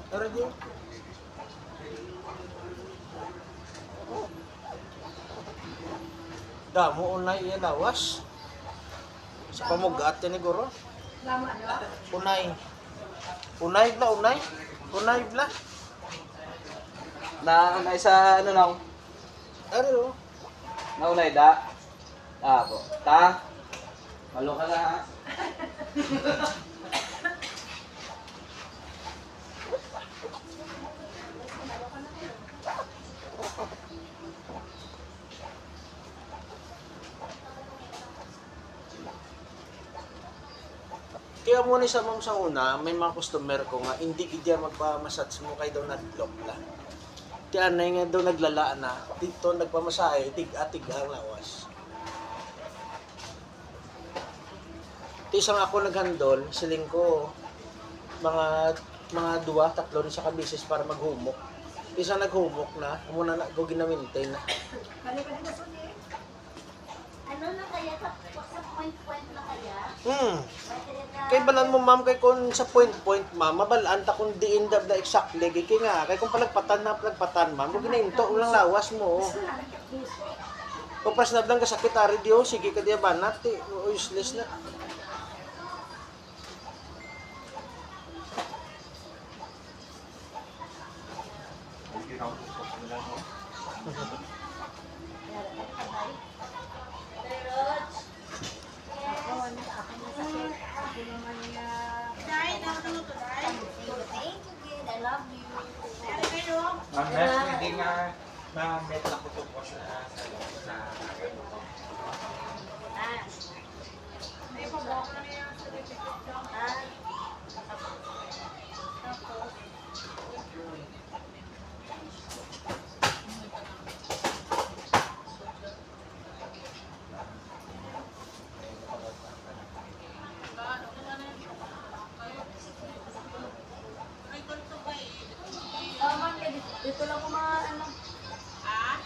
Pero di. Damo unay iya lawas. Sa pamugat yan ni Guro. Lama na. Unay. Unay bla, unay. Unay bla. Na isa ano lang. Ano? Naunay da. Po. Ta. Malo ka na ha. Kaya muna sa ma'am sa una, may mga customer ko nga, hindi kaya magpamassage mo kay daw nag-lock la. Kaya na nga daw naglala na, dito nagpamasahe, tig-atig ang lawas. Isang ako naghandol, siling ko, mga 2-3 ni sa kabisis para maghumok. Isang naghumok na, muna na, go ginamintay na. Ano na kaya? Sa point-point na kaya? Kay balan mo ma'am, kay kung sa point ma'am, mabalaan ta kung diin dab na exactly, kay nga, kay kung palagpatan ma'am, kung ginahinto, ulang lawas mo. Kung pas na lang kasakit, ari diyo, sige ka diya banat, useless na. I love you. Ma'am, hindi nga na-met na ko po sa May pabok na niya sa certificate. Dito lang ko mga ano.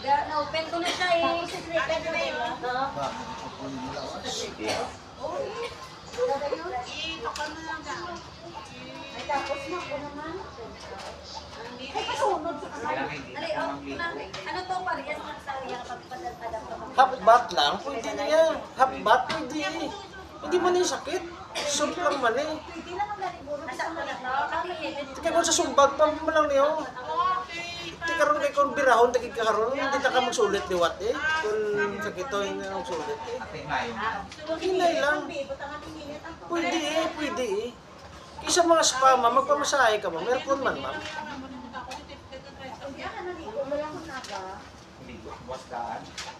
Na-open ko na siya eh. Secret na yun. Ay, tapos na ko naman. Ay, pasunod sa kasal. Ano to, parehas na sa iyang pagpadal-padal ka. Half-bat lang, pwede niya. Half-bat, pwede. Hindi man yung sakit. Soup lang man eh. Pwede lang ang laliburo. Nasa ko na to. Kaya kung sa sumbag pa mo lang niyo. Hindi karoon kay kung birahon, tagig ka karoon, hindi na ka magsulit liwat eh. Kung sakit to, hindi na magsulit eh. Hinay lang. Pwede eh, pwede eh. Kisa mga spa, ma'am, magpamasahe ka ma'am. Meron man ma'am.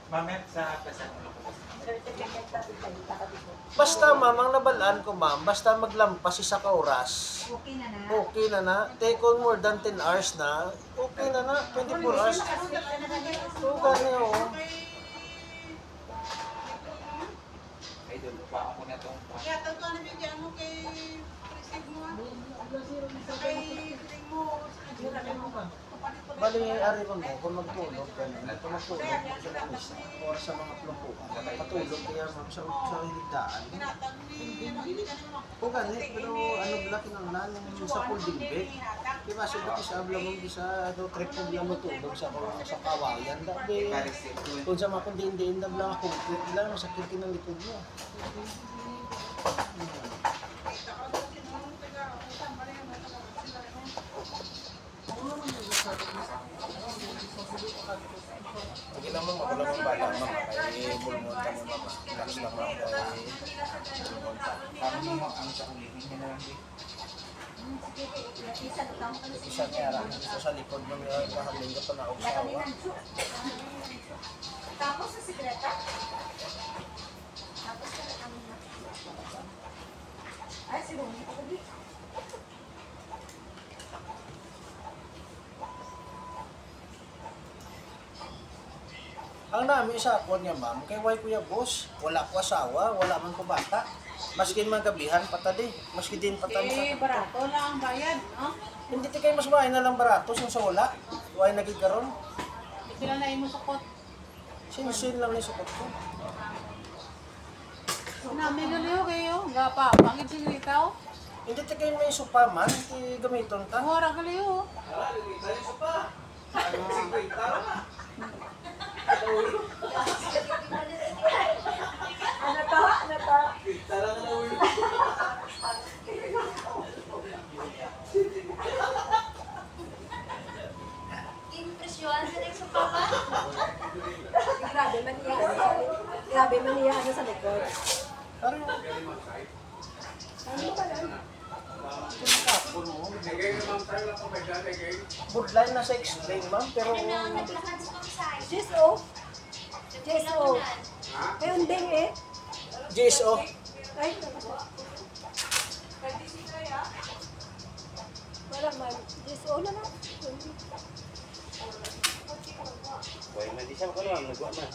Mamet sa pasan. Basta ma'am, ang nabalaan ko ma'am, basta maglampas isa ka oras. Okay na na. Okay na na. Take on more than 10 hours na. Okay na na. 24 hours. So, gani oh. Ay, doon pa ako na itong Kaya tanto na bigyan mo kay receive mo. Kay ring mo. Bali, ari ko mo, kung magtulog, ganun. Kung magtulog, sa lamisa, or sa mga plumpuan, patulog kaya ma'am sa hiligdaan. Kung ganit, pero ano black ng nanong sa folding bed. Diba, sa buti sa abla mo, bisa, trip mo lang matulog sa kawayan. Dabi, kung sa mga kundiin-diin na lang ako, lang, masakit ka ng likod mo. Sige naman, magulang ang bala, ma'am. Ay, bulmunta mo, ma'am. Relax lang, ma'am. Ay, bulmunta. kami ang sa ulitin niya na lang din. Isa kaya rin, isa sa likod mo yung kahaling ka pa na usawa. Tapos sa sikreta? Tapos sa ay, si Rumi ako di. Ang namin sa akon niya, ma'am, kay why kuya boss, wala ko asawa, wala man ko bata. Maskin man gabihan, patadi. Maski din patan sa... Barato lang ang bayad, no? Hindi ti kayo mas maay na lang barato, yung sa wala. Why nagigkaroon? Sila na imo sukot. Sin-sin lang ni sukot ko. Namin na kayo, gapa, pangit sigritaw. Hindi tayo kayo may supa man, hindi gamiton ta. Mura ka liyo. Ano to? Ano to? Impresyon sa next pa ba? Grabe man niya. Grabe man niya ano sa likod. Parang, Ano ba lang? budline na sa explain ma'am, pero GSO? GSO. May unding eh. GSO. Ay, wala man. GSO na lang. Boy, hindi siya ko lang, nagwa na.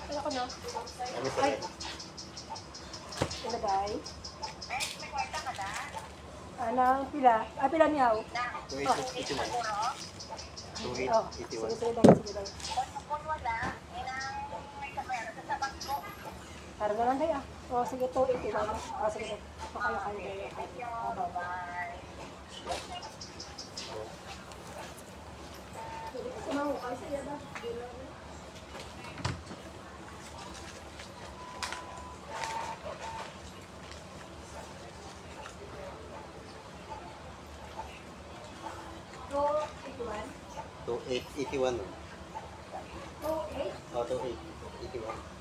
Wala ko na. Ay. Ilagay. Anang pila? Ah, pila niyaw? Oh, sige, sige, dahil, sige, dahil. Para na lang kayo ah. Oh, sige, 281. Oh, sige, pakaya kayo. Oh, bye-bye. Sumahu ka siya ba? So, 81. 2881. Oh, 8. Oh, 2881.